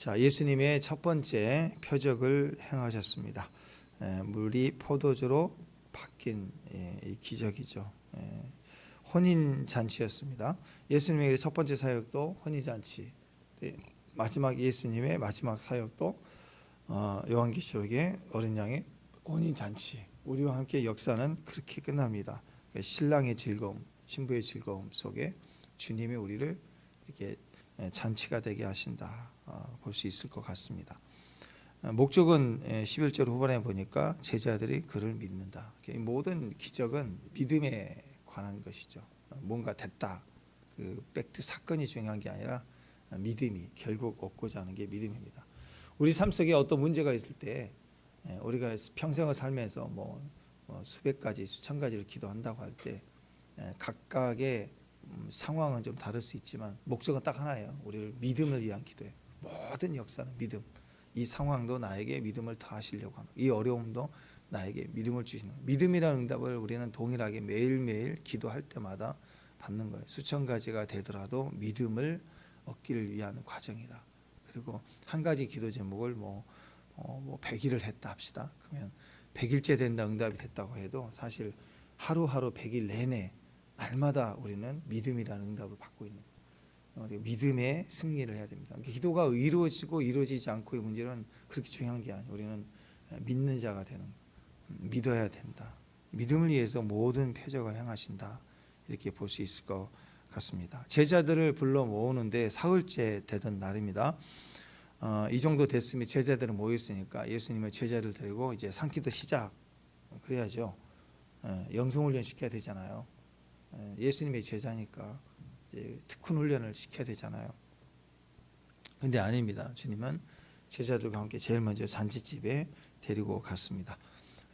자, 예수님의 첫 번째 표적을 행하셨습니다. 물이 포도주로 바뀐 이 기적이죠. 혼인 잔치였습니다. 예수님의 첫 번째 사역도 혼인 잔치. 마지막 예수님의 마지막 사역도 요한계시록의 어린 양의 혼인 잔치. 우리와 함께 역사는 그렇게 끝납니다. 신랑의 즐거움, 신부의 즐거움 속에 주님이 우리를 이렇게 잔치가 되게 하신다. 볼 수 있을 것 같습니다. 목적은 11절 후반에 보니까 제자들이 그를 믿는다. 모든 기적은 믿음에 관한 것이죠. 뭔가 됐다. 그 팩트 사건이 중요한 게 아니라 믿음이 결국 얻고자 하는 게 믿음입니다. 우리 삶 속에 어떤 문제가 있을 때 우리가 평생을 살면서 수백 가지 수천 가지를 기도한다고 할 때 각각의 상황은 좀 다를 수 있지만 목적은 딱 하나예요. 우리를 믿음을 위한 기도예요. 모든 역사는 믿음. 이 상황도 나에게 믿음을 더하시려고 하는, 이 어려움도 나에게 믿음을 주시는, 믿음이라는 응답을 우리는 동일하게 매일매일 기도할 때마다 받는 거예요. 수천 가지가 되더라도 믿음을 얻기를 위한 과정이다. 그리고 한 가지 기도 제목을 100일을 했다 합시다. 그러면 100일째 된다, 응답이 됐다고 해도 사실 하루하루 100일 내내 날마다 우리는 믿음이라는 응답을 받고 있는 거예요. 믿음의 승리를 해야 됩니다. 기도가 이루어지고 이루어지지 않고의 문제는 그렇게 중요한 게 아니에요. 우리는 믿는 자가 되는 거예요. 믿어야 된다. 믿음을 위해서 모든 표적을 행하신다. 이렇게 볼 수 있을 것 같습니다. 제자들을 불러 모으는데 사흘째 되던 날입니다. 이 정도 됐으면 제자들은 모였으니까 예수님의 제자들 데리고 이제 산기도 시작. 그래야죠. 영성훈련 시켜야 되잖아요. 예수님의 제자니까 이제 특훈 훈련을 시켜야 되잖아요. 근데 아닙니다. 주님은 제자들과 함께 제일 먼저 잔치집에 데리고 갔습니다.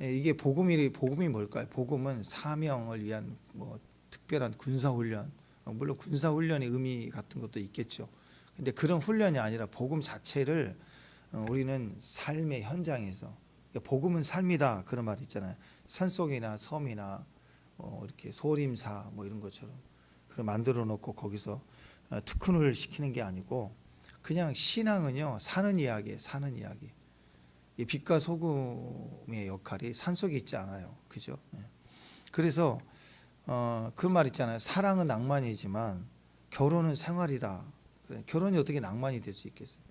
이게 복음이 뭘까요? 복음은 사명을 위한 특별한 군사훈련, 물론 군사훈련의 의미 같은 것도 있겠죠. 근데 그런 훈련이 아니라 복음 자체를 우리는 삶의 현장에서, 복음은 삶이다 그런 말 있잖아요. 산속이나 섬이나 이렇게 소림사 이런 것처럼 그걸 만들어 놓고 거기서 특훈을 시키는 게 아니고 그냥 신앙은요 사는 이야기예요. 사는 이야기. 이 빛과 소금의 역할이 산속에 있지 않아요. 그죠? 그래서 그 말 있잖아요. 사랑은 낭만이지만 결혼은 생활이다. 그래, 결혼이 어떻게 낭만이 될 수 있겠어요?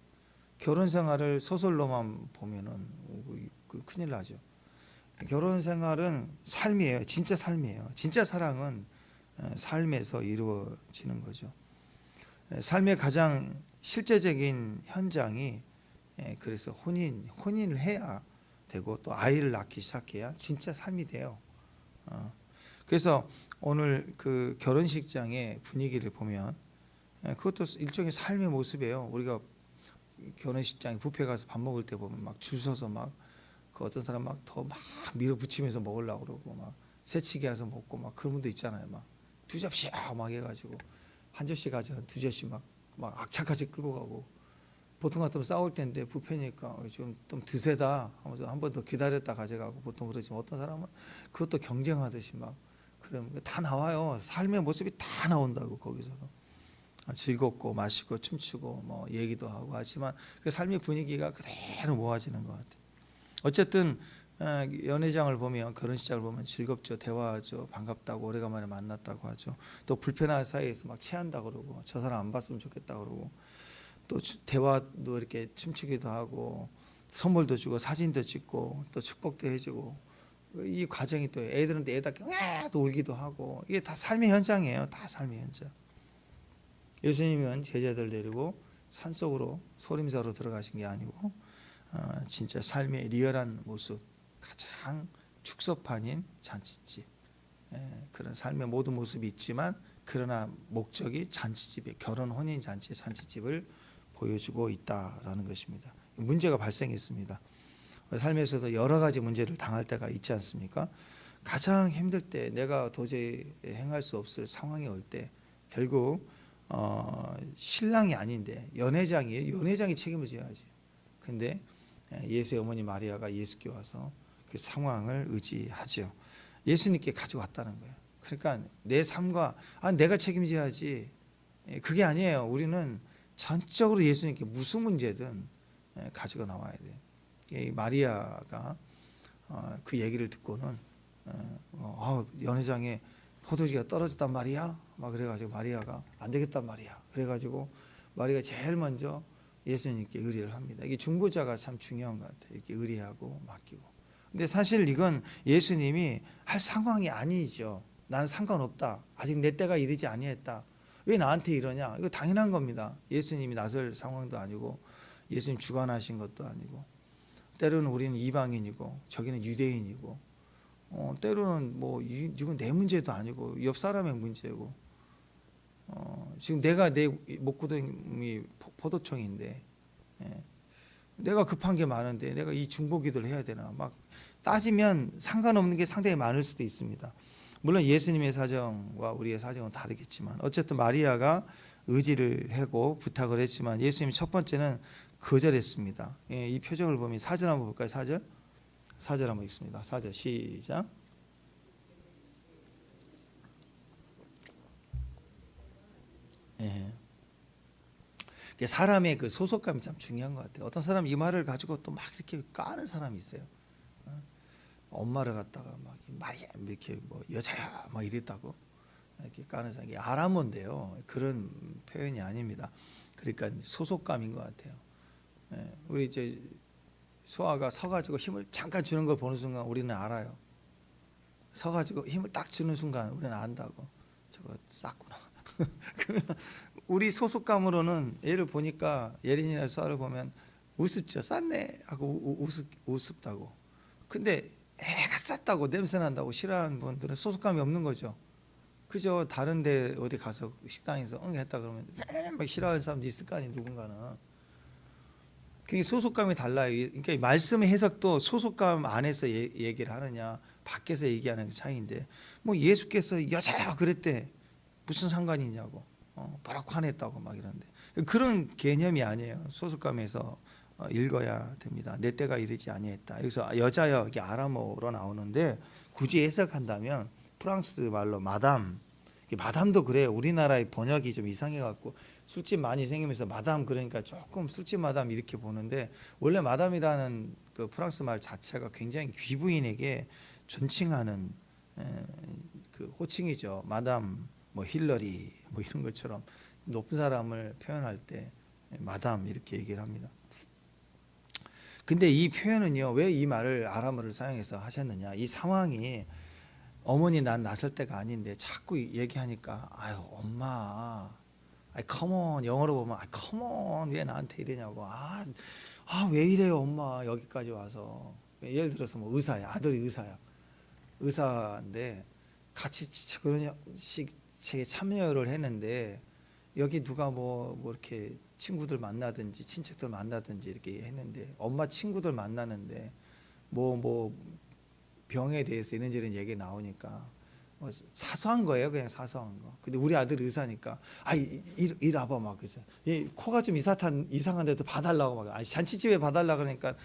결혼 생활을 소설로만 보면은 큰일 나죠. 결혼 생활은 삶이에요. 진짜 삶이에요. 진짜 사랑은 삶에서 이루어지는 거죠. 삶의 가장 실제적인 현장이 그래서 혼인을 해야 되고 또 아이를 낳기 시작해야 진짜 삶이 돼요. 그래서 오늘 그 결혼식장의 분위기를 보면 그것도 일종의 삶의 모습이에요. 우리가 결혼식장에 뷔페 가서 밥 먹을 때 보면 막 줄 서서 그 어떤 사람 더 밀어붙이면서 먹으려고 그러고 새치기 해서 먹고 그런 분도 있잖아요. 두 접시 해가지고 한 접시 가져가 두 접시 막 악착같이 끌고 가고, 보통 같으면 싸울 텐데 뷔페니까 좀 드세다 하면서 한 번 더 기다렸다 가져가고 보통 그러지만 어떤 사람은 그것도 경쟁하듯이 그럼 다 나와요. 삶의 모습이 다 나온다고. 거기서도 즐겁고 마시고 춤추고 얘기도 하고 하지만 그 삶의 분위기가 그대로 모아지는 것 같아요. 어쨌든 연회장을 보면, 결혼식장을 보면 즐겁죠. 대화하죠. 반갑다고, 오래간만에 만났다고 하죠. 또 불편한 사이에서 체한다고 그러고, 저 사람 안 봤으면 좋겠다고 그러고, 또 대화도 이렇게 춤추기도 하고, 선물도 주고 사진도 찍고 또 축복도 해주고, 이 과정이 또 애들은 애답게 또 울기도 하고, 이게 다 삶의 현장이에요. 다 삶의 현장. 예수님은 제자들 데리고 산속으로 소림사로 들어가신 게 아니고 진짜 삶의 리얼한 모습, 가장 축소판인 잔치집, 그런 삶의 모든 모습이 있지만 그러나 목적이 잔치집의 결혼 혼인 잔치의 잔치집을 보여주고 있다라는 것입니다. 문제가 발생했습니다. 삶에서도 여러 가지 문제를 당할 때가 있지 않습니까? 가장 힘들 때, 내가 도저히 행할 수 없을 상황이 올 때 결국 신랑이 아닌데 연회장이 책임을 져야지. 근데 예수의 어머니 마리아가 예수께 와서 그 상황을 의지하죠. 예수님께 가져왔다는 거예요. 그러니까 내 삶과 내가 책임져야지, 그게 아니에요. 우리는 전적으로 예수님께 무슨 문제든 가지고 나와야 돼요. 이 마리아가 그 얘기를 듣고는 연회장에 포도주가 떨어졌단 말이야. 막 그래가지고 마리아가 안 되겠단 말이야. 그래가지고 마리아가 제일 먼저 예수님께 의뢰를 합니다. 이게 중보자가 참 중요한 것 같아요. 이렇게 의뢰하고 맡기고. 근데 사실 이건 예수님이 할 상황이 아니죠. 나는 상관없다. 아직 내 때가 이르지 아니했다. 왜 나한테 이러냐? 이거 당연한 겁니다. 예수님이 나설 상황도 아니고 예수님 주관하신 것도 아니고, 때로는 우리는 이방인이고 저기는 유대인이고, 때로는 뭐 이건 내 문제도 아니고 옆 사람의 문제고, 지금 내가 내 목구덩이 포도청인데, 내가 급한 게 많은데 내가 이 중보기도를 해야 되나? 막 따지면 상관없는 게 상당히 많을 수도 있습니다. 물론 예수님의 사정과 우리의 사정은 다르겠지만, 어쨌든 마리아가 의지를 하고 부탁을 했지만 예수님이 첫 번째는 거절했습니다. 이 표정을 보면 4절 한번 볼까요? 4절? 4절 한번 읽습니다. 4절 시작. 사람의 그 소속감이 참 중요한 것 같아요. 어떤 사람 이 말을 가지고 또 막 이렇게 까는 사람이 있어요. 엄마를 갖다가 막 말이야 이렇게 뭐 여자야 막 이랬다고 이렇게 까는 사람이 아람어인데요. 그런 표현이 아닙니다. 그러니까 소속감인 것 같아요. 우리 이제 소아가 서가지고 힘을 잠깐 주는 걸 보는 순간 우리는 알아요. 서가지고 힘을 딱 주는 순간 우리는 안다고. 저거 쌌구나. 우리 소속감으로는 얘를 보니까, 예린이나 수아를 보면 우습죠. 쌌네 하고 우습다고. 근데 애가 쌌다고 냄새 난다고 싫어하는 분들은 소속감이 없는 거죠. 그죠? 다른데 어디 가서 식당에서 했다 그러면 막 싫어하는 사람도 있을 거 아니에요. 누군가는. 그게 소속감이 달라요. 그러니까 말씀의 해석도 소속감 안에서 얘기를 하느냐 밖에서 얘기하는 그 차이인데, 뭐 예수께서 여자야 그랬대 무슨 상관이 있냐고, 뭐라고 화냈다고 막 이러는데, 그런 개념이 아니에요. 소속감에서 읽어야 됩니다. 내 때가 이르지 아니했다. 여기서 여자여 이게 아람어로 나오는데, 굳이 해석한다면 프랑스 말로 마담, 마담도 그래요. 우리나라의 번역이 좀 이상해갖고 술집 많이 생기면서 마담 그러니까 조금 술집 마담 이렇게 보는데, 원래 마담이라는 그 프랑스 말 자체가 굉장히 귀부인에게 존칭하는 그 호칭이죠. 마담, 뭐 힐러리 뭐 이런 것처럼 높은 사람을 표현할 때 마담 이렇게 얘기를 합니다. 근데 이 표현은요, 왜 이 말을 아람어를 사용해서 하셨느냐? 이 상황이 어머니 난 나설 때가 아닌데 자꾸 얘기하니까, 아유 엄마, 아이 컴온, 영어로 보면 아 컴온 왜 나한테 이러냐고, 왜 이래요 엄마 여기까지 와서. 예를 들어서 뭐 의사야, 아들이 의사인데 같이 그런 식에 참여를 했는데, 여기 누가 뭐 이렇게 친구들 만나든지 친척들 만나든지 이렇게 했는데, 엄마 친구들 만나는데 뭐 병에 대해서 이런저런 얘기 나오니까 사소한 거예요. 그냥 사소한 거. 근데 우리 아들 의사니까 이리 와봐 막. 그래서 코가 좀 이상한데도 봐달라고 막, 잔치집에 봐달라 그러니까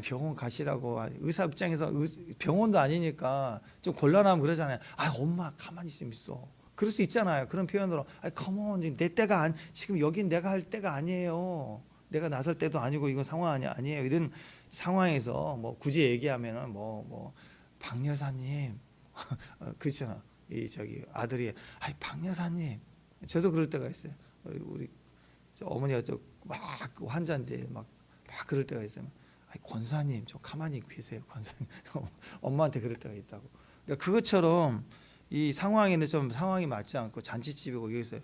병원 가시라고. 의사 입장에서 병원도 아니니까 좀 곤란하면 그러잖아요. 엄마 가만히 좀 있어. 그럴 수 있잖아요. 그런 표현으로 컴온, 내 때가 지금 여긴 내가 할 때가 아니에요. 내가 나설 때도 아니고 이건 상황 아니에요. 이런 상황에서 뭐 굳이 얘기하면은 박 여사님 그렇잖아. 저기 아들이 박 여사님, 저도 그럴 때가 있어요. 우리 어머니가 막 환자인데 막 그럴 때가 있어요. 권사님 좀 가만히 계세요. 권사님. 엄마한테 그럴 때가 있다고. 그러니까 그것처럼 이 상황에는 좀 상황이 맞지 않고 잔치집이고 여기서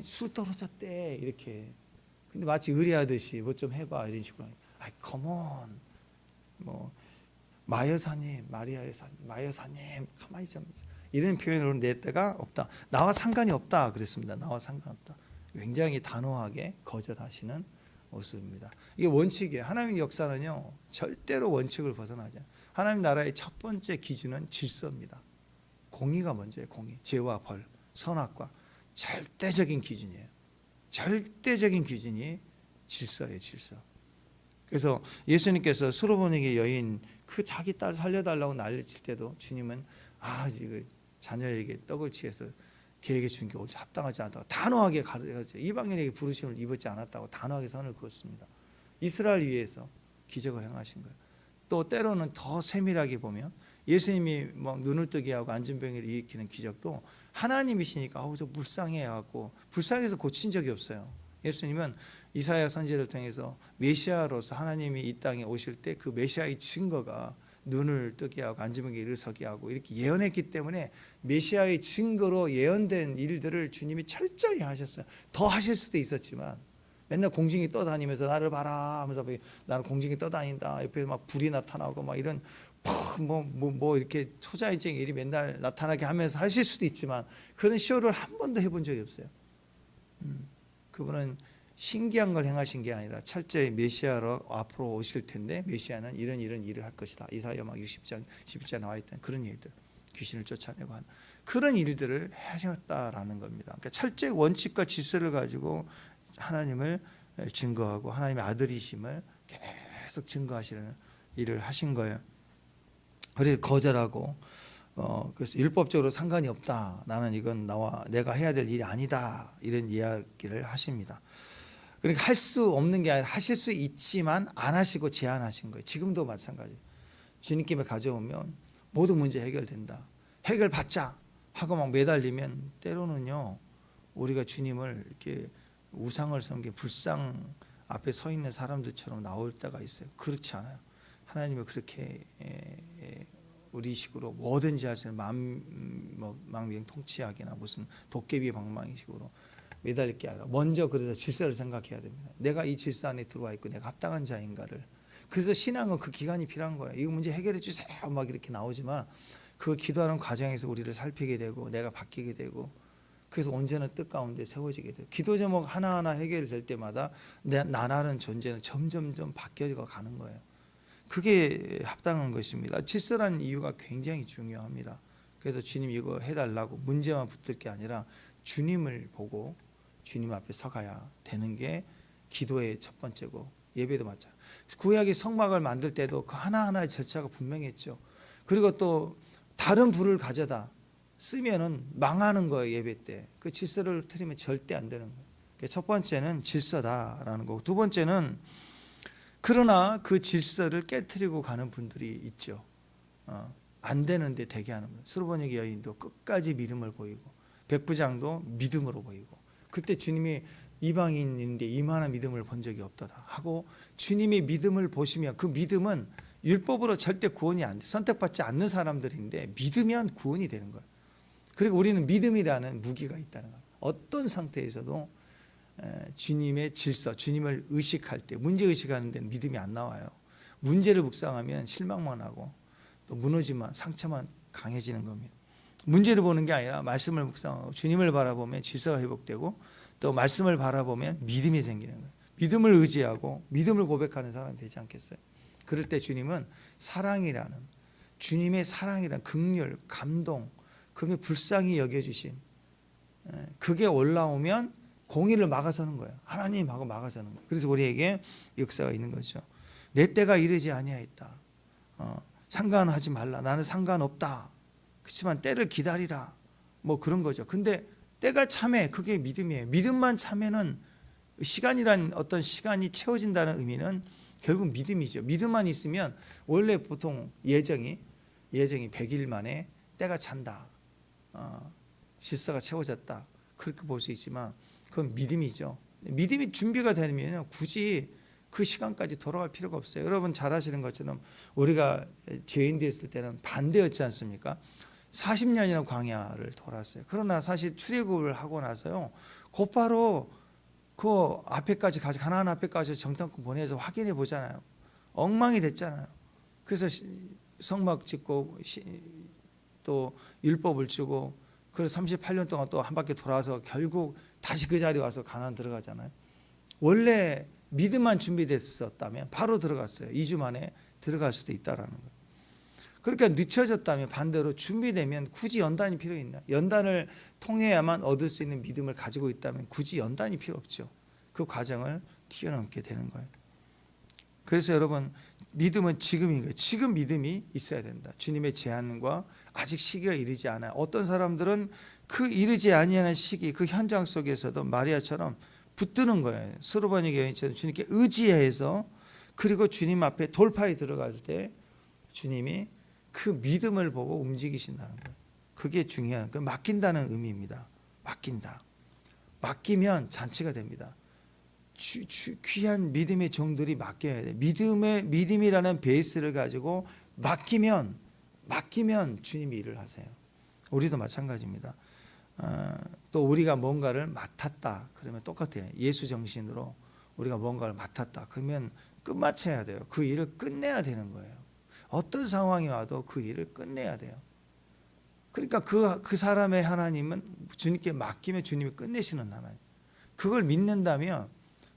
술 떨어졌대 이렇게. 근데 마치 의뢰하듯이 뭐 좀 해봐 이런 식으로. 컴온, 뭐 마여사님, 마리아 여사님, 마여사님 가만히 좀, 이런 표현으로 내 때가 없다. 나와 상관이 없다 그랬습니다. 나와 상관없다. 굉장히 단호하게 거절하시는 모습입니다. 이게 원칙이에요. 하나님의 역사는요 절대로 원칙을 벗어나지 않아요. 하나님 나라의 첫 번째 기준은 질서입니다. 공의가 먼저예요. 공의, 죄와 벌, 선악과 절대적인 기준이에요. 절대적인 기준이 질서예요. 질서. 그래서 예수님께서 수로보니게 여인 그 자기 딸 살려달라고 난리칠 때도 주님은 이거 자녀에게 떡을 취해서 계획에 준 게 옳지 합당하지 않다고 단호하게 가르쳐서 이방인에게 부르심을 입었지 않았다고 단호하게 선을 그었습니다. 이스라엘 위해서 기적을 행하신 거예요. 또 때로는 더 세밀하게 보면 예수님이 막 눈을 뜨게 하고 안진병을 일으키는 기적도 하나님이시니까 저 불쌍해 갖고 불쌍해서 고친 적이 없어요. 예수님은 이사야 선지자를 통해서 메시아로서 하나님이 이 땅에 오실 때 그 메시아의 증거가 눈을 뜨게 하고 안진병에 일어서게 하고 이렇게 예언했기 때문에 메시아의 증거로 예언된 일들을 주님이 철저히 하셨어요. 더 하실 수도 있었지만 맨날 공중에 떠다니면서 나를 봐라 하면서 나는 공중에 떠다닌다. 옆에 막 불이 나타나고 막 이런 뭐 이렇게 초자연적인 일이 맨날 나타나게 하면서 하실 수도 있지만 그런 쇼를 한 번도 해본 적이 없어요. 그분은 신기한 걸 행하신 게 아니라 철저히 메시아로 앞으로 오실 텐데 메시아는 이런 일을 할 것이다. 이사야 막 60장 11장 나와 있던 그런 일들, 귀신을 쫓아내고 하는 그런 일들을 하셨다라는 겁니다. 그러니까 철저히 원칙과 질서를 가지고 하나님을 증거하고 하나님의 아들이심을 계속 증거하시는 일을 하신 거예요. 그래서 거절하고 그래서 율법적으로 상관이 없다. 나는 이건 내가 해야 될 일이 아니다. 이런 이야기를 하십니다. 그러니까 할 수 없는 게 아니라 하실 수 있지만 안 하시고 제한하신 거예요. 지금도 마찬가지. 주님께 가져오면 모든 문제 해결된다. 해결받자 하고 막 매달리면 때로는요 우리가 주님을 이렇게 우상을 섬긴 불상 앞에 서 있는 사람들처럼 나올 때가 있어요. 그렇지 않아요. 하나님을 그렇게 우리식으로 뭐든지 하시는 망명통치하기나 무슨 도깨비 방망이식으로 매달릴 게 아니라 먼저 그래서 질서를 생각해야 됩니다. 내가 이 질서 안에 들어와 있고 내가 합당한 자인가를. 그래서 신앙은 그 기간이 필요한 거예요. 이거 문제 해결해 주세요 막 이렇게 나오지만 그 기도하는 과정에서 우리를 살피게 되고 내가 바뀌게 되고 그래서 언제나 뜻 가운데 세워지게 돼요. 기도 제목 하나하나 해결될 때마다 나라는 존재는 점점점 바뀌어 가는 거예요. 그게 합당한 것입니다. 질서라는 이유가 굉장히 중요합니다. 그래서 주님 이거 해달라고 문제만 붙을 게 아니라 주님을 보고 주님 앞에 서가야 되는 게 기도의 첫 번째고 예배도 마찬가지. 구약의 성막을 만들 때도 그 하나하나의 절차가 분명했죠. 그리고 또 다른 불을 가져다 쓰면은 망하는 거예요. 예배 때 그 질서를 틀리면 절대 안 되는 거예요. 첫 번째는 질서다라는 거고 두 번째는 그러나 그 질서를 깨트리고 가는 분들이 있죠. 안 되는데 되게 하는 분. 수르보니게 여인도 끝까지 믿음을 보이고 백부장도 믿음으로 보이고 그때 주님이 이방인인데 이만한 믿음을 본 적이 없다다 하고 주님의 믿음을 보시면 그 믿음은 율법으로 절대 구원이 안 돼. 선택받지 않는 사람들인데 믿으면 구원이 되는 거예요. 그리고 우리는 믿음이라는 무기가 있다는 거예요. 어떤 상태에서도 주님의 질서, 주님을 의식할 때 문제의식하는 데는 믿음이 안 나와요. 문제를 묵상하면 실망만 하고 또 무너지만 상처만 강해지는 겁니다. 문제를 보는 게 아니라 말씀을 묵상하고 주님을 바라보면 질서가 회복되고 또 말씀을 바라보면 믿음이 생기는 거예요. 믿음을 의지하고 믿음을 고백하는 사람이 되지 않겠어요? 그럴 때 주님은 사랑이라는 주님의 사랑이라는 긍휼, 감동, 그분의 불쌍히 여겨주심 그게 올라오면 공의를 막아서는 거예요. 하나님하고 막아서는 거예요. 그래서 우리에게 역사가 있는 거죠. 내 때가 이르지 아니하였다. 상관하지 말라. 나는 상관없다. 그렇지만 때를 기다리라. 뭐 그런 거죠. 근데 때가 참해. 그게 믿음이에요. 믿음만 참해는 시간이란 어떤 시간이 채워진다는 의미는 결국 믿음이죠. 믿음만 있으면 원래 보통 예정이 100일 만에 때가 찬다. 질서가 채워졌다. 그렇게 볼 수 있지만 그건 믿음이죠. 믿음이 준비가 되면 굳이 그 시간까지 돌아갈 필요가 없어요. 여러분 잘 아시는 것처럼 우리가 죄인 됐을 때는 반대였지 않습니까? 40년이나 광야를 돌았어요. 그러나 사실 출애굽을 하고 나서요. 곧바로 그 앞에까지 가서 가나안 앞에까지 정탐꾼 보내서 확인해 보잖아요. 엉망이 됐잖아요. 그래서 성막 짓고 또 율법을 주고 그래서 38년 동안 또 한 바퀴 돌아와서 결국 다시 그 자리에 와서 가나안 들어가잖아요. 원래 믿음만 준비됐었다면 바로 들어갔어요. 2주 만에 들어갈 수도 있다라는 거예요. 그러니까 늦춰졌다면 반대로 준비되면 굳이 연단이 필요 있나? 연단을 통해야만 얻을 수 있는 믿음을 가지고 있다면 굳이 연단이 필요 없죠. 그 과정을 뛰어넘게 되는 거예요. 그래서 여러분 믿음은 지금인 거예요. 지금 믿음이 있어야 된다. 주님의 제안과 아직 시기가 이르지 않아요. 어떤 사람들은 그 이르지 아니하는 시기, 그 현장 속에서도 마리아처럼 붙드는 거예요. 스로바니 여인처럼 주님께 의지해서, 그리고 주님 앞에 돌파에 들어갈 때 주님이 그 믿음을 보고 움직이신다는 거예요. 그게 중요한, 그 맡긴다는 의미입니다. 맡긴다. 맡기면 잔치가 됩니다. 귀한 믿음의 종들이 맡겨야 돼. 믿음이라는 베이스를 가지고 맡기면 주님이 일을 하세요. 우리도 마찬가지입니다. 또 우리가 뭔가를 맡았다 그러면 똑같아요. 예수 정신으로 우리가 뭔가를 맡았다 그러면 끝마쳐야 돼요. 그 일을 끝내야 되는 거예요. 어떤 상황이 와도 그 일을 끝내야 돼요. 그러니까 그 사람의 하나님은 주님께 맡기면 주님이 끝내시는 하나님. 그걸 믿는다면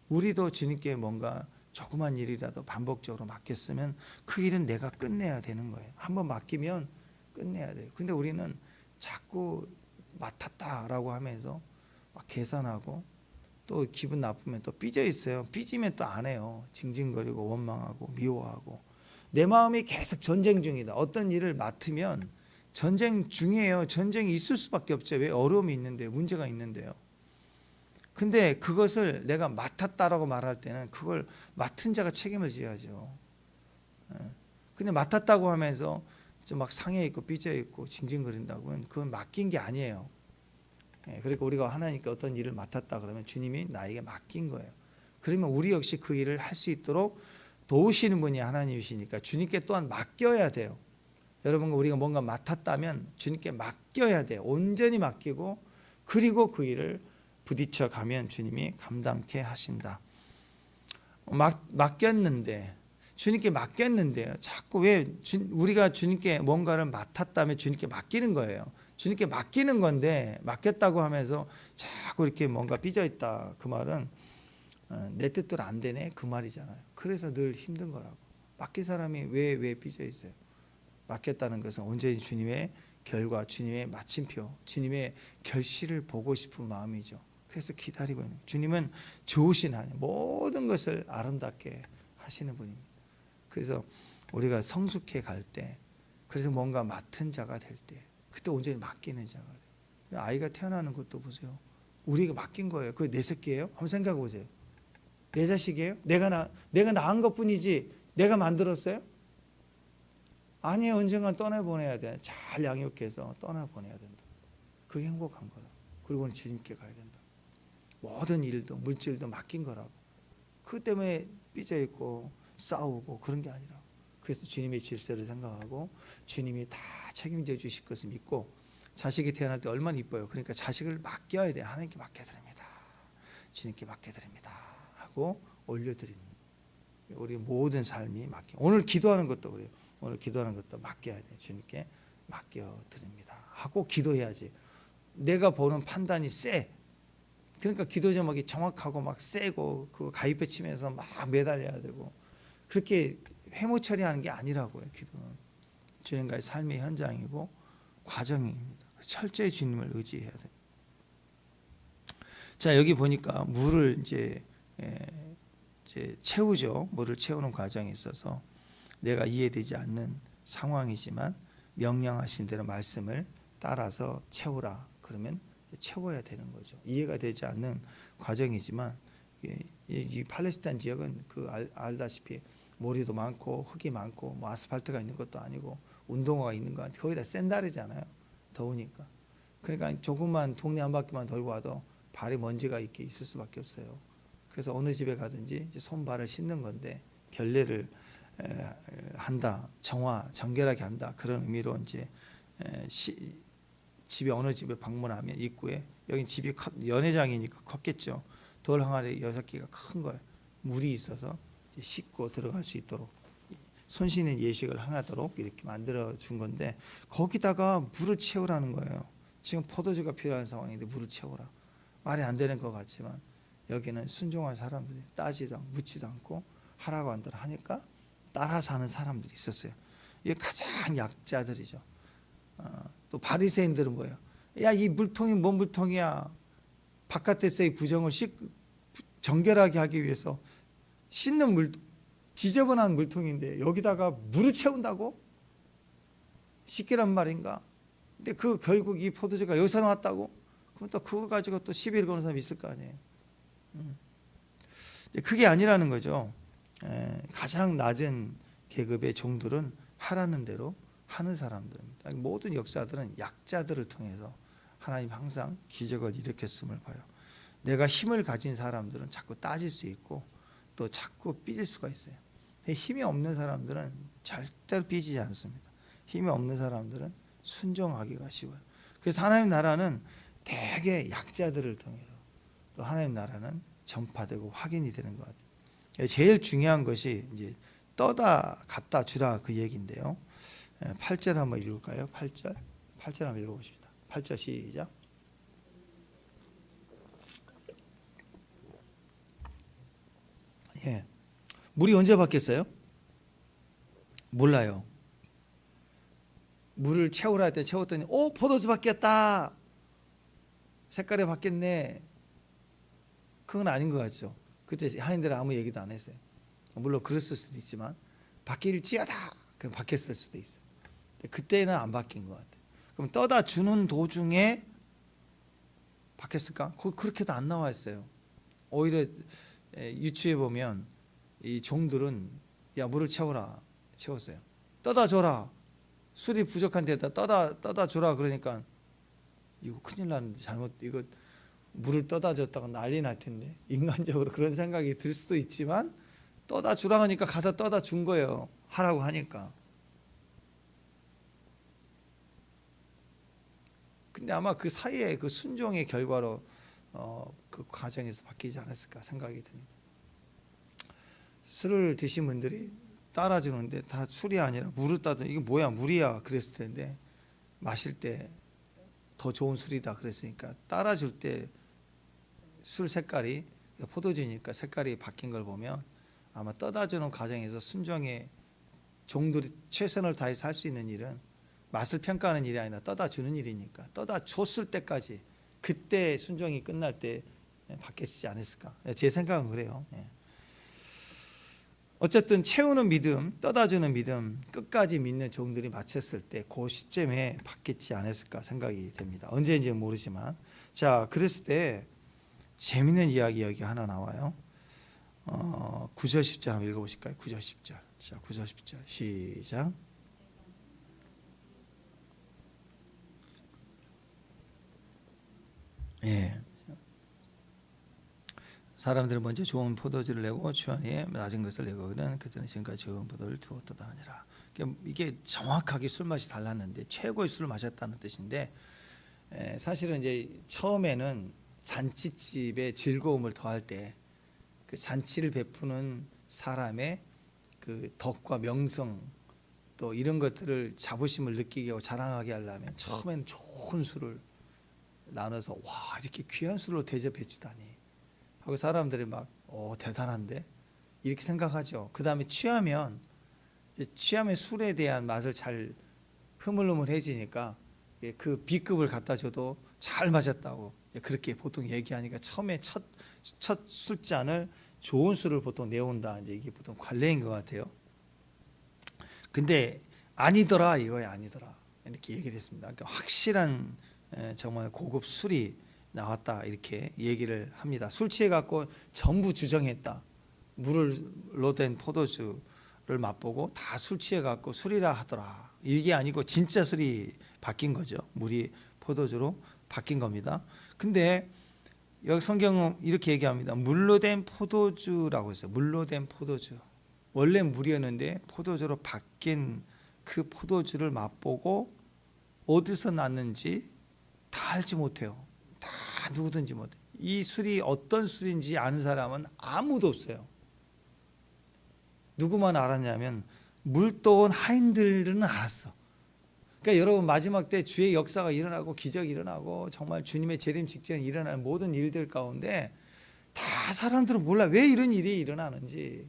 우리도 주님께 뭔가 조그만 일이라도 반복적으로 맡겼으면 그 일은 내가 끝내야 되는 거예요. 한번 맡기면 끝내야 돼요. 근데 우리는 자꾸 맡았다라고 하면서 막 계산하고, 또 기분 나쁘면 또 삐져 있어요. 삐지면 또 안 해요. 징징거리고 원망하고 미워하고. 내 마음이 계속 전쟁 중이다. 어떤 일을 맡으면 전쟁 중이에요. 전쟁이 있을 수밖에 없죠. 왜? 어려움이 있는데요. 문제가 있는데요. 근데 그것을 내가 맡았다라고 말할 때는 그걸 맡은 자가 책임을 져야죠. 근데 맡았다고 하면서 좀 막 상해 있고 삐져 있고 징징거린다고는 그건 맡긴 게 아니에요. 그러니까 우리가 하나님께 어떤 일을 맡았다 그러면 주님이 나에게 맡긴 거예요. 그러면 우리 역시 그 일을 할 수 있도록 도우시는 분이 하나님이시니까 주님께 또한 맡겨야 돼요. 여러분, 우리가 뭔가 맡았다면 주님께 맡겨야 돼요. 온전히 맡기고, 그리고 그 일을 부딪혀 가면 주님이 감당케 하신다. 맡겼는데, 주님께 맡겼는데요. 자꾸 왜 우리가 주님께 뭔가를 맡았다면 주님께 맡기는 거예요. 주님께 맡기는 건데 맡겼다고 하면서 자꾸 이렇게 뭔가 삐져 있다. 그 말은 내 뜻대로 안 되네 그 말이잖아요. 그래서 늘 힘든 거라고. 맡긴 사람이 왜 삐져 있어요? 맡겼다는 것은 온전히 주님의 결과, 주님의 마침표, 주님의 결실을 보고 싶은 마음이죠. 그래서 기다리고 있는, 주님은 좋으신 하나님, 모든 것을 아름답게 하시는 분입니다. 그래서 우리가 성숙해 갈 때, 그래서 뭔가 맡은 자가 될 때, 그때 온전히 맡기는 자가 돼요. 아이가 태어나는 것도 보세요. 우리가 맡긴 거예요. 그게 내 새끼예요? 한번 생각해 보세요. 내 자식이에요? 내가 낳은 것뿐이지 내가 만들었어요? 아니에요. 언젠간 떠나보내야 돼. 잘 양육해서 떠나보내야 된다. 그게 행복한 거라. 그리고 주님께 가야 된다. 모든 일도 물질도 맡긴 거라고. 그 때문에 삐져 있고 싸우고 그런 게 아니라, 그래서 주님의 질서를 생각하고 주님이 다 책임져 주실 것을 믿고, 자식이 태어날 때 얼마나 이뻐요. 그러니까 자식을 맡겨야 돼요. 하나님께 맡겨드립니다. 주님께 맡겨드립니다 하고 올려드리는, 우리 모든 삶이 맡겨. 오늘 기도하는 것도 그래요. 오늘 기도하는 것도 맡겨야 돼요. 주님께 맡겨드립니다 하고 기도해야지. 내가 보는 판단이 세. 그러니까 기도 제목이 정확하고 막 세고 그거 가입해 치면서 막 매달려야 되고, 그렇게 회모 처리하는 게 아니라고요. 기도는 주님과의 삶의 현장이고 과정입니다. 철저히 주님을 의지해야 돼요. 자, 여기 보니까 물을 이제 채우죠. 물을 채우는 과정에 있어서 내가 이해되지 않는 상황이지만 명령하신 대로 말씀을 따라서 채우라. 그러면 채워야 되는 거죠. 이해가 되지 않는 과정이지만, 이 팔레스타인 지역은 알다시피 모리도 많고 흙이 많고 뭐 아스팔트가 있는 것도 아니고 운동화가 있는 거 아니고 거의 다 샌달이잖아요. 더우니까. 그러니까 조금만 동네 한 바퀴만 돌고 와도 발에 먼지가 있을 수밖에 없어요. 그래서 어느 집에 가든지 이제 손발을 씻는 건데, 결례를 한다, 정결하게 한다, 그런 의미로 이제 집에 어느 집에 방문하면 입구에, 여긴 집이 연회장이니까 컸겠죠. 돌 항아리 6개가 큰 거예요. 물이 있어서 씻고 들어갈 수 있도록 손 씻는 예식을 하도록 이렇게 만들어 준 건데, 거기다가 물을 채우라는 거예요. 지금 포도주가 필요한 상황인데 물을 채우라. 말이 안 되는 것 같지만 여기는 순종한 사람들이 따지도 않고 묻지도 않고 하라고 한 대로 하니까 따라 사는 사람들이 있었어요. 이게 가장 약자들이죠. 또 바리새인들은 뭐예요? 야, 이 물통이 뭔 물통이야? 바깥에서의 부정을 정결하게 하기 위해서 씻는 지저분한 물통인데 여기다가 물을 채운다고? 씻기란 말인가? 근데 그 결국 이 포도주가 여기서 나왔다고? 그럼 또 그거 가지고 또 시비를 거는 사람이 있을 거 아니에요. 그게 아니라는 거죠. 가장 낮은 계급의 종들은 하라는 대로 하는 사람들입니다. 모든 역사들은 약자들을 통해서 하나님 항상 기적을 일으켰음을 봐요. 내가 힘을 가진 사람들은 자꾸 따질 수 있고 또 자꾸 삐질 수가 있어요. 힘이 없는 사람들은 절대로 삐지지 않습니다. 힘이 없는 사람들은 순종하기가 쉬워요. 그래서 하나님 나라는 대개 약자들을 통해서 또 하나님 나라는 전파되고 확인이 되는 것 같아요. 제일 중요한 것이 이제 떠다 갖다 주라 그 얘기인데요. 8절 한번 읽을까요? 8절 한번 읽어보십시다. 8절 시작. 예, 물이 언제 바뀌었어요? 몰라요. 물을 채우라 할 때 채웠더니 포도주 바뀌었다. 색깔이 바뀌었네. 그건 아닌 것 같죠. 그때 하인들은 아무 얘기도 안 했어요. 물론 그랬을 수도 있지만 바뀔지어다. 그럼 바뀌었을 수도 있어요. 그때는 안 바뀐 것 같아요. 그럼 떠다 주는 도중에 바뀌었을까? 그렇게도 안 나와 있어요. 오히려 유추해 보면 이 종들은 야 물을 채워라. 채웠어요. 떠다 줘라. 술이 부족한 데다 떠다 줘라. 그러니까 이거 큰일 나는데 잘못 이거 물을 떠다 줬다가 난리 날 텐데 인간적으로 그런 생각이 들 수도 있지만 떠다 주라 하니까 가서 떠다 준 거예요. 하라고 하니까. 근데 아마 그 사이에 그 순종의 결과로 그 과정에서 바뀌지 않았을까 생각이 듭니다. 술을 드신 분들이 따라주는데 다 술이 아니라 물을 따더 이게 뭐야 물이야 그랬을 텐데 마실 때 더 좋은 술이다 그랬으니까 따라줄 때 술 색깔이 포도주니까 색깔이 바뀐 걸 보면 아마 떠다주는 과정에서 순종의 종들이 최선을 다해서 할 수 있는 일은 맛을 평가하는 일이 아니라 떠다주는 일이니까 떠다줬을 때까지 그때 순종이 끝날 때 바뀌지 않았을까 제 생각은 그래요. 어쨌든 채우는 믿음, 떠다주는 믿음, 끝까지 믿는 종들이 마쳤을 때 그 시점에 바뀌지 않았을까 생각이 됩니다. 언제인지는 모르지만 자 그랬을 때 재미있는 이야기 여기 하나 나와요. 9절 10절 한번 읽어보실까요? 9절 10절. 자 9절 10절 시작. 예. 사람들은 먼저 좋은 포도주를 내고 주한에 낮은 것을 내거든 그들은 지금까지 좋은 포도를 두었도다 하니라. 이게 정확하게 술맛이 달랐는데 최고의 술을 마셨다는 뜻인데 사실은 이제 처음에는 잔치집의 즐거움을 더할 때 그 잔치를 베푸는 사람의 그 덕과 명성 또 이런 것들을 자부심을 느끼게 하고 자랑하게 하려면 처음에는 좋은 술을 나눠서 와 이렇게 귀한 술로 대접해 주다니 하고 사람들이 막 대단한데 이렇게 생각하죠. 그 다음에 취하면 술에 대한 맛을 잘 흐물흐물해지니까 그 B급을 갖다 줘도 잘 마셨다고 그렇게 보통 얘기하니까 처음에 첫 술잔을 좋은 술을 보통 내온다. 이제 이게 보통 관례인 것 같아요. 근데 아니더라 이거야 아니더라 이렇게 얘기를 했습니다. 그러니까 확실한 정말 고급 술이 나왔다 이렇게 얘기를 합니다. 술 취해 갖고 전부 주정했다. 물로 된 포도주를 맛보고 다 술 취해 갖고 술이라 하더라. 이게 아니고 진짜 술이 바뀐 거죠. 물이 포도주로 바뀐 겁니다. 근데 여기 성경은 이렇게 얘기합니다. 물로 된 포도주라고 했어요. 물로 된 포도주. 원래 물이었는데 포도주로 바뀐 그 포도주를 맛보고 어디서 났는지 다 알지 못해요. 다 누구든지 못해요. 이 술이 어떤 술인지 아는 사람은 아무도 없어요. 누구만 알았냐면 물떠온 하인들은 알았어. 그러니까 여러분 마지막 때 주의 역사가 일어나고 기적이 일어나고 정말 주님의 재림 직전에 일어나는 모든 일들 가운데 다 사람들은 몰라. 왜 이런 일이 일어나는지,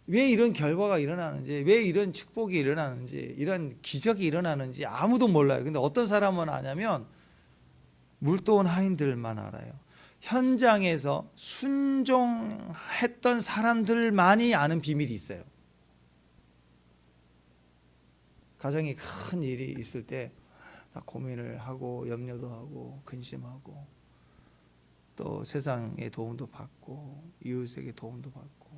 왜 이런 결과가 일어나는지, 왜 이런 축복이 일어나는지, 이런 기적이 일어나는지 아무도 몰라요. 근데 어떤 사람은 아냐면 물떠온 하인들만 알아요. 현장에서 순종했던 사람들만이 아는 비밀이 있어요. 가정에 큰 일이 있을 때 다 고민을 하고 염려도 하고 근심하고 또 세상의 도움도 받고 이웃에게 도움도 받고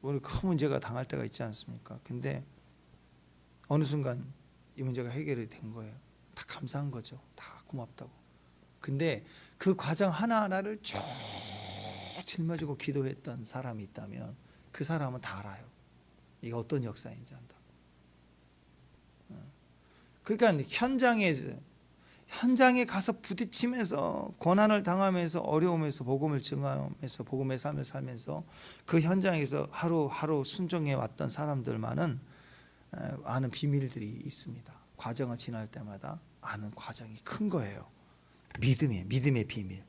오늘 큰 문제가 당할 때가 있지 않습니까? 근데 어느 순간 이 문제가 해결이 된 거예요. 다 감사한 거죠. 다 고맙다고. 근데 그 과정 하나하나를 쭉 짊어지고 기도했던 사람이 있다면 그 사람은 다 알아요. 이게 어떤 역사인지 안다. 그러니까 현장에 가서 부딪히면서 고난을 당하면서 어려움에서 복음을 증하면서 복음의 삶을 살면서 그 현장에서 하루하루 순종해 왔던 사람들만은 아는 비밀들이 있습니다. 과정을 지날 때마다 아는 과정이 큰 거예요. 믿음의 비밀.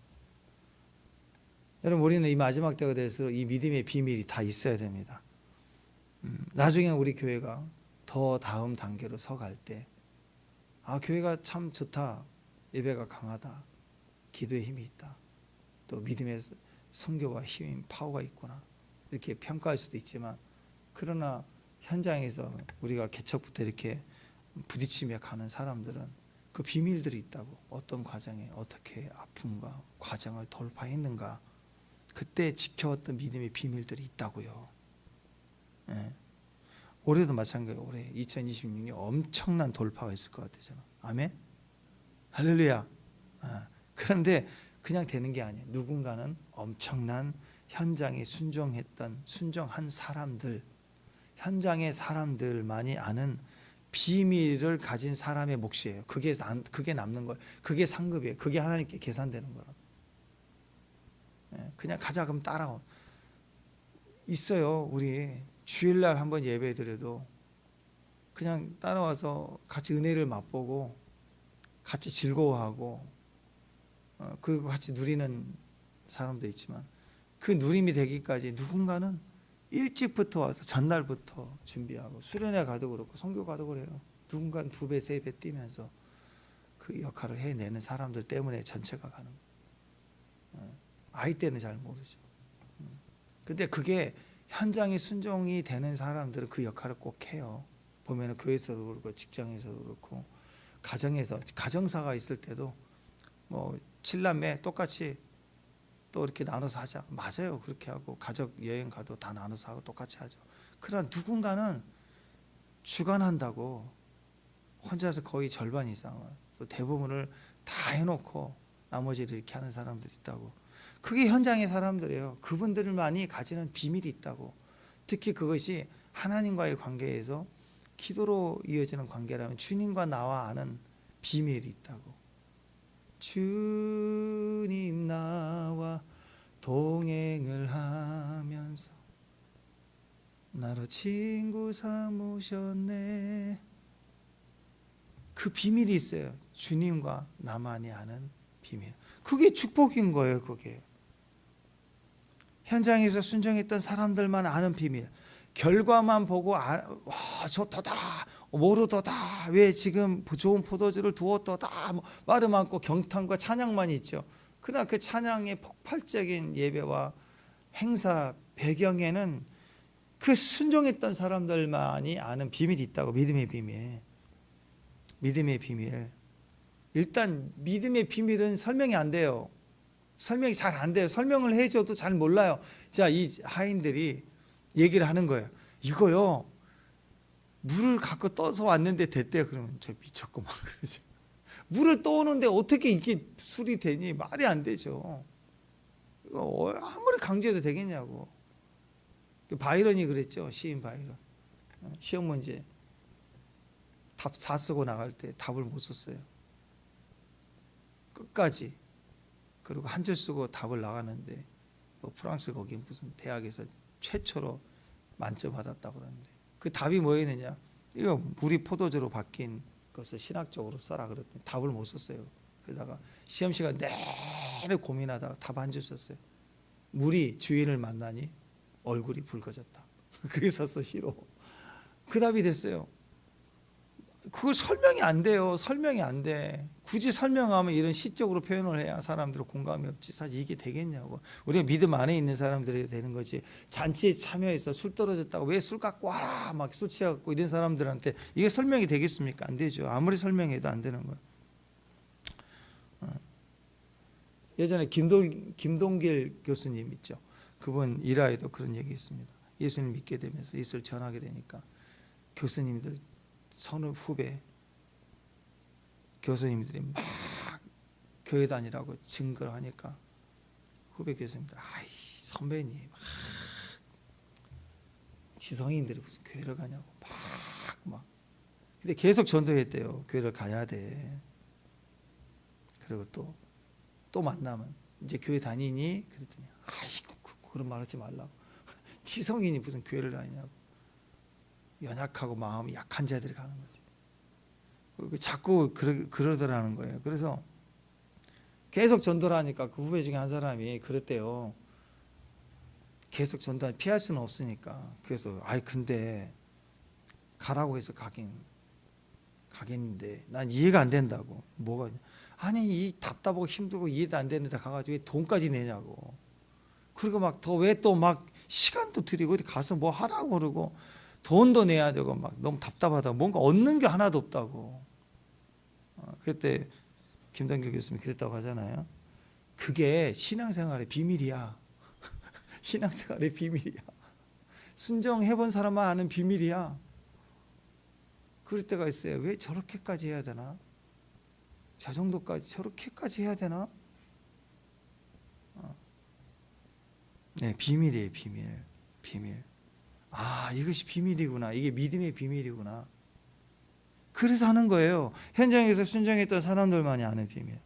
여러분 우리는 이 마지막 때가 될수록 이 믿음의 비밀이 다 있어야 됩니다. 나중에 우리 교회가 더 다음 단계로 서갈 때 교회가 참 좋다. 예배가 강하다. 기도에 힘이 있다. 또 믿음의 선교와 힘, 파워가 있구나. 이렇게 평가할 수도 있지만 그러나 현장에서 우리가 개척부터 이렇게 부딪히며 가는 사람들은 그 비밀들이 있다고. 어떤 과정에 어떻게 아픔과 과정을 돌파했는가. 그때 지켜왔던 믿음의 비밀들이 있다고요. 예. 올해도 마찬가지예요. 올해 2026년 엄청난 돌파가 있을 것 같아요. 아멘. 할렐루야. 그런데 그냥 되는 게 아니에요. 누군가는 엄청난 현장에 순종한 사람들, 현장의 사람들만이 아는 비밀을 가진 사람의 몫이에요. 그게 남는 거예요. 그게 상급이에요. 그게 하나님께 계산되는 거라고. 그냥 가자 그럼 따라온. 있어요. 우리 주일날 한번 예배 드려도 그냥 따라와서 같이 은혜를 맛보고 같이 즐거워하고 그리고 같이 누리는 사람도 있지만 그 누림이 되기까지 누군가는 일찍부터 와서 전날부터 준비하고 수련회 가도 그렇고 선교 가도 그래요. 누군가는 2배, 3배 뛰면서 그 역할을 해내는 사람들 때문에 전체가 가는 거예요. 아이 때는 잘 모르죠. 근데 그게 현장에 순종이 되는 사람들은 그 역할을 꼭 해요. 보면은 교회에서도 그렇고 직장에서도 그렇고 가정사가 있을 때도 뭐 7남매 똑같이 또 이렇게 나눠서 하자. 맞아요. 그렇게 하고 가족 여행 가도 다 나눠서 하고 똑같이 하죠. 그러나 누군가는 주관한다고 혼자서 거의 절반 이상을 또 대부분을 다 해놓고 나머지를 이렇게 하는 사람들이 있다고. 그게 현장의 사람들이에요. 그분들만이 가지는 비밀이 있다고. 특히 그것이 하나님과의 관계에서 기도로 이어지는 관계라면 주님과 나와 아는 비밀이 있다고. 주님 나와 동행을 하면서 나로 친구 삼으셨네. 그 비밀이 있어요. 주님과 나만이 아는 비밀. 그게 축복인 거예요. 그게 현장에서 순종했던 사람들만 아는 비밀. 결과만 보고 와 좋다다 모르도다 왜 지금 좋은 포도주를 두었도다 말은 많고 경탄과 찬양만 있죠. 그러나 그 찬양의 폭발적인 예배와 행사 배경에는 그 순종했던 사람들만이 아는 비밀이 있다고. 믿음의 비밀. 믿음의 비밀. 일단 믿음의 비밀은 설명이 안 돼요. 설명이 잘 안 돼요. 설명을 해줘도 잘 몰라요. 자, 이 하인들이 얘기를 하는 거예요. 이거요, 물을 갖고 떠서 왔는데 됐대요. 그러면 저 미쳤구만 그러죠. 물을 떠오는데 어떻게 이게 술이 되니? 말이 안 되죠. 이거 아무리 강조해도 되겠냐고. 바이런이 그랬죠. 시인 바이런. 시험 문제 답 4 쓰고 나갈 때 답을 못 썼어요. 끝까지. 그리고 한 줄 쓰고 답을 나가는데 프랑스 거기 무슨 대학에서 최초로 만점 받았다고 그러는데 그 답이 뭐였느냐? 이거 물이 포도주로 바뀐 것을 신학적으로 써라 그랬더니 답을 못 썼어요. 그러다가 시험 시간 내내 고민하다가 답 한 줄 썼어요. 물이 주인을 만나니 얼굴이 붉어졌다. 그게 썼어 시로. 그 답이 됐어요. 그걸 설명이 안 돼요. 설명이 안 돼. 굳이 설명하면 이런 시적으로 표현을 해야 사람들은 공감이 없지. 사실 이게 되겠냐고. 우리가 믿음 안에 있는 사람들이 되는 거지. 잔치에 참여해서 술 떨어졌다고 왜 술 갖고 와라 막 술 취해갖고 이런 사람들한테 이게 설명이 되겠습니까? 안 되죠. 아무리 설명해도 안 되는 거예요. 예전에 김동길 교수님 있죠. 그분 일화에도 그런 얘기 있습니다. 예수님 믿게 되면서 예수를 전하게 되니까 교수님들 선후 후배 교수님들이 막 교회 다니라고 증거를 하니까 후배 교수님들 아이 선배님 지성인들이 무슨 교회를 가냐고 막 근데 계속 전도했대요. 교회를 가야 돼. 그리고 또 만나면 이제 교회 다니니 그랬더니 아이고 그런 말 하지 말라고. 지성인이 무슨 교회를 다니냐고. 연약하고 마음이 약한 자들이 가는 거지. 자꾸 그러더라는 거예요. 그래서 계속 전도를 하니까 그 후배 중에 한 사람이 그랬대요. 계속 전도 피할 수는 없으니까. 그래서 근데 가라고 해서 가겠는데 난 이해가 안 된다고. 뭐가 아니 이 답답하고 힘들고 이해도 안 되는데 가가지고 왜 돈까지 내냐고. 그리고 막 더 왜 또 막 시간도 들이고 어디 가서 뭐 하라고 그러고 돈도 내야 되고 막 너무 답답하다고 뭔가 얻는 게 하나도 없다고. 그때 김동길 교수님이 그랬다고 하잖아요. 그게 신앙생활의 비밀이야. 신앙생활의 비밀이야. 순종해본 사람만 아는 비밀이야. 그럴 때가 있어요. 왜 저렇게까지 해야 되나? 저 정도까지 저렇게까지 해야 되나? 네, 비밀이에요. 비밀. 이것이 비밀이구나. 이게 믿음의 비밀이구나. 그래서 하는 거예요. 현장에서 순종했던 사람들만이 아는 비밀.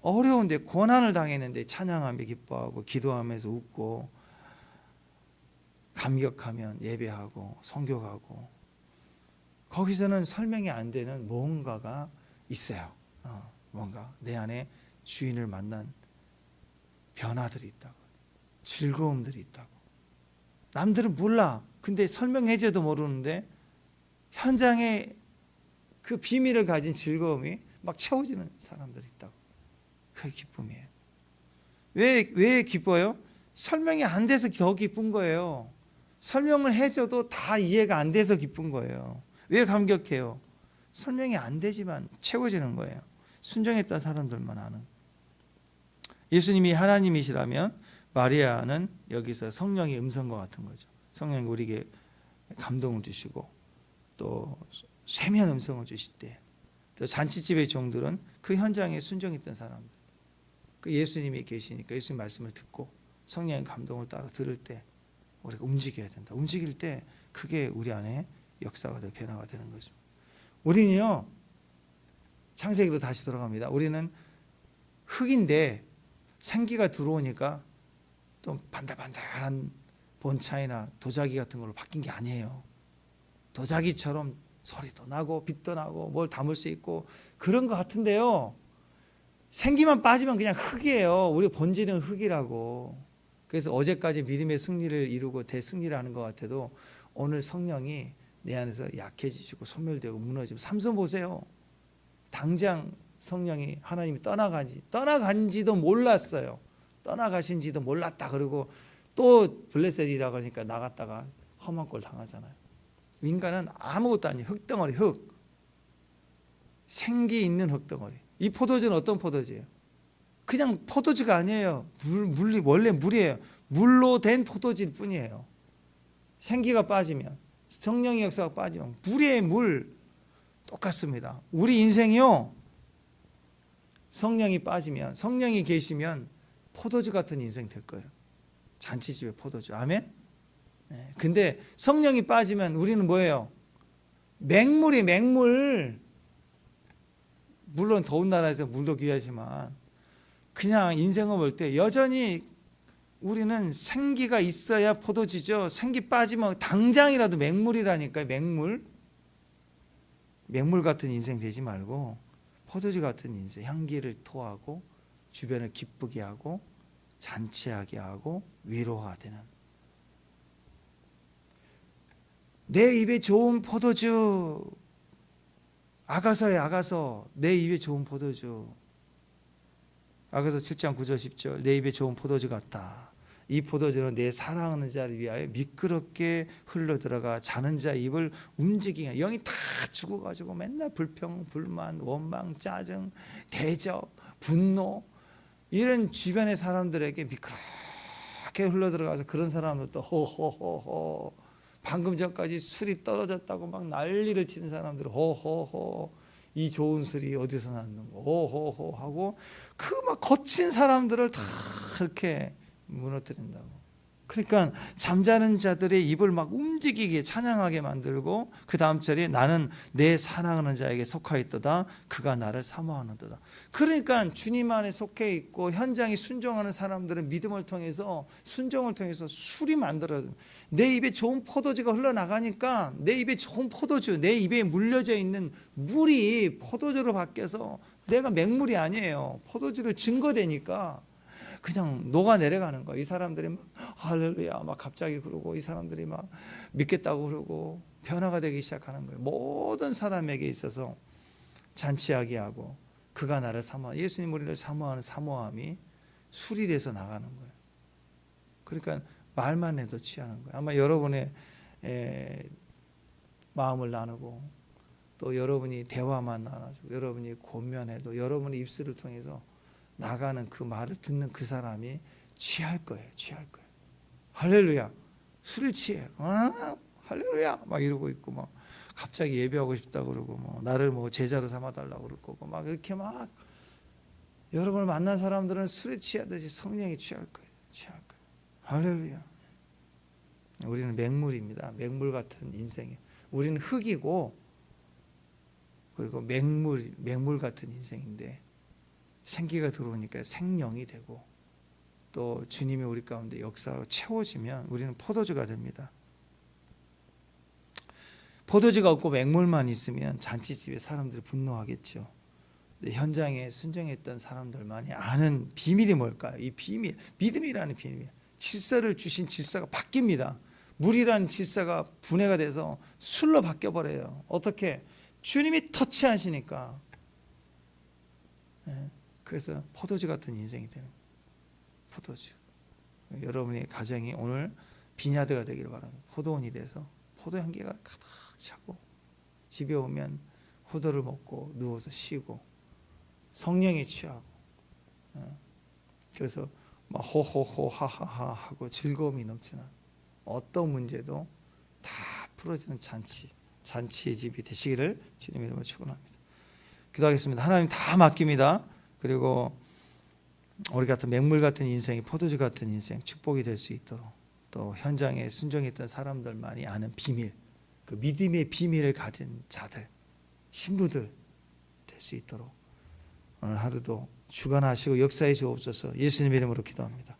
어려운데 고난을 당했는데 찬양하며 기뻐하고 기도하면서 웃고 감격하면 예배하고 선교하고 거기서는 설명이 안 되는 뭔가가 있어요. 뭔가 내 안에 주인을 만난 변화들이 있다고. 즐거움들이 있다고. 남들은 몰라. 근데 설명해줘도 모르는데 현장에 그 비밀을 가진 즐거움이 막 채워지는 사람들이 있다고. 그게 기쁨이에요. 왜 기뻐요? 설명이 안 돼서 더 기쁜 거예요. 설명을 해줘도 다 이해가 안 돼서 기쁜 거예요. 왜 감격해요? 설명이 안 되지만 채워지는 거예요. 순종했던 사람들만 아는. 예수님이 하나님이시라면 마리아는 여기서 성령의 음성과 같은 거죠. 성령이 우리에게 감동을 주시고 또 세미한 음성을 주실 때, 또 잔치집의 종들은 그 현장에 순종했던 사람들. 그 예수님이 계시니까 예수님 말씀을 듣고 성령의 감동을 따라 들을 때 우리가 움직여야 된다. 움직일 때 그게 우리 안에 역사가 되고 변화가 되는 거죠. 우리는요, 창세기로 다시 돌아갑니다. 우리는 흙인데 생기가 들어오니까 또 반달반달한 본차이나 도자기 같은 걸로 바뀐 게 아니에요. 도자기처럼 소리도 나고 빛도 나고 뭘 담을 수 있고 그런 것 같은데요. 생기만 빠지면 그냥 흙이에요. 우리 본질은 흙이라고. 그래서 어제까지 믿음의 승리를 이루고 대승리를 하는 것 같아도 오늘 성령이 내 안에서 약해지시고 소멸되고 무너지고 삼손 보세요. 당장 성령이 하나님이 떠나간지도 몰랐어요. 떠나가신지도 몰랐다 그러고 또 블레셋이라 그러니까 나갔다가 험한 꼴 당하잖아요. 인간은 아무것도 아니에요. 흙덩어리, 흙. 생기 있는 흙덩어리. 이 포도주는 어떤 포도주예요? 그냥 포도주가 아니에요. 원래 물이에요. 물로 된 포도주일 뿐이에요. 생기가 빠지면, 성령의 역사가 빠지면 물의 물 똑같습니다. 우리 인생이요, 성령이 빠지면, 성령이 계시면 포도주 같은 인생 될 거예요. 잔치집의 포도주. 아멘? 네. 근데 성령이 빠지면 우리는 뭐예요? 맹물이 맹물. 물론 더운 나라에서 물도 귀하지만 그냥 인생을 볼 때 여전히 우리는 생기가 있어야 포도주죠. 생기 빠지면 당장이라도 맹물이라니까요. 맹물 같은 인생 되지 말고 포도주 같은 인생, 향기를 토하고 주변을 기쁘게 하고 잔치하게 하고 위로하되는, 내 입에 좋은 포도주 아가서에 아가서 내 입에 좋은 포도주. 아가서 7장 9절 10절 내 입에 좋은 포도주 같다. 이 포도주는 내 사랑하는 자를 위하여 미끄럽게 흘러들어가 자는 자 입을 움직이게. 영이 다 죽어가지고 맨날 불평, 불만, 원망, 짜증, 대적, 분노 이런 주변의 사람들에게 미끄럽게 흘러들어가서 그런 사람들도 호호호호, 방금 전까지 술이 떨어졌다고 막 난리를 치는 사람들은 호호호, 이 좋은 술이 어디서 났는 거 호호호 하고 그 막 거친 사람들을 다 이렇게 무너뜨린다고. 그러니까 잠자는 자들의 입을 막 움직이게 찬양하게 만들고 그 다음 절에 나는 내 사랑하는 자에게 속하였도다 그가 나를 사모하는도다. 그러니까 주님 안에 속해 있고 현장에 순종하는 사람들은 믿음을 통해서 순종을 통해서 술이 만들어져. 내 입에 좋은 포도주가 흘러나가니까 내 입에 좋은 포도주, 내 입에 물려져 있는 물이 포도주로 바뀌어서 내가 맹물이 아니에요. 포도주를 증거되니까 그냥 녹아 내려가는 거야. 이 사람들이 막 할렐루야 막 갑자기 그러고 이 사람들이 막 믿겠다고 그러고 변화가 되기 시작하는 거예요. 모든 사람에게 있어서 잔치하게 하고 그가 나를 사모하. 예수님 우리를 사모하는 사모함이 술이 돼서 나가는 거예요. 그러니까 말만 해도 취하는 거예요. 아마 여러분의 마음을 나누고 또 여러분이 대화만 나눠주고 여러분이 권면해도 여러분의 입술을 통해서 나가는 그 말을 듣는 그 사람이 취할 거예요. 취할 거예요. 할렐루야. 술을 취해요. 할렐루야. 막 이러고 있고 막 갑자기 예배하고 싶다고 그러고 뭐 나를 뭐 제자로 삼아 달라고 그럴 거고 막 이렇게 막 여러분을 만난 사람들은 술에 취하듯이 성령에 취할 거예요. 취할 거예요. 할렐루야. 우리는 맹물입니다. 맹물 같은 인생이에요. 우리는 흙이고 그리고 맹물 같은 인생인데 생기가 들어오니까 생명이 되고 또 주님이 우리 가운데 역사하고 채워지면 우리는 포도주가 됩니다. 포도주가 없고 맹물만 있으면 잔치집에 사람들이 분노하겠죠. 근데 현장에 순종했던 사람들만이 아는 비밀이 뭘까요? 이 비밀, 믿음이라는 비밀. 질서를 주신 질서가 바뀝니다. 물이라는 질서가 분해가 돼서 술로 바뀌어버려요. 어떻게? 주님이 터치하시니까. 그래서 포도주 같은 인생이 되는 거예요. 포도주. 여러분의 가정이 오늘 비냐드가 되기를 바랍니다. 포도원이 돼서 포도 향기가 가득 차고 집에 오면 포도를 먹고 누워서 쉬고 성령에 취하고 그래서 막 호호호 하하하 하고 즐거움이 넘치는 어떤 문제도 다 풀어지는 잔치의 집이 되시기를 주님의 이름으로 축원합니다. 기도하겠습니다. 하나님 다 맡깁니다. 그리고 우리 같은 맹물 같은 인생이 포도주 같은 인생 축복이 될 수 있도록 또 현장에 순종했던 사람들만이 아는 비밀, 그 믿음의 비밀을 가진 자들, 신부들 될 수 있도록 오늘 하루도 주관하시고 역사해 주옵소서. 예수님의 이름으로 기도합니다.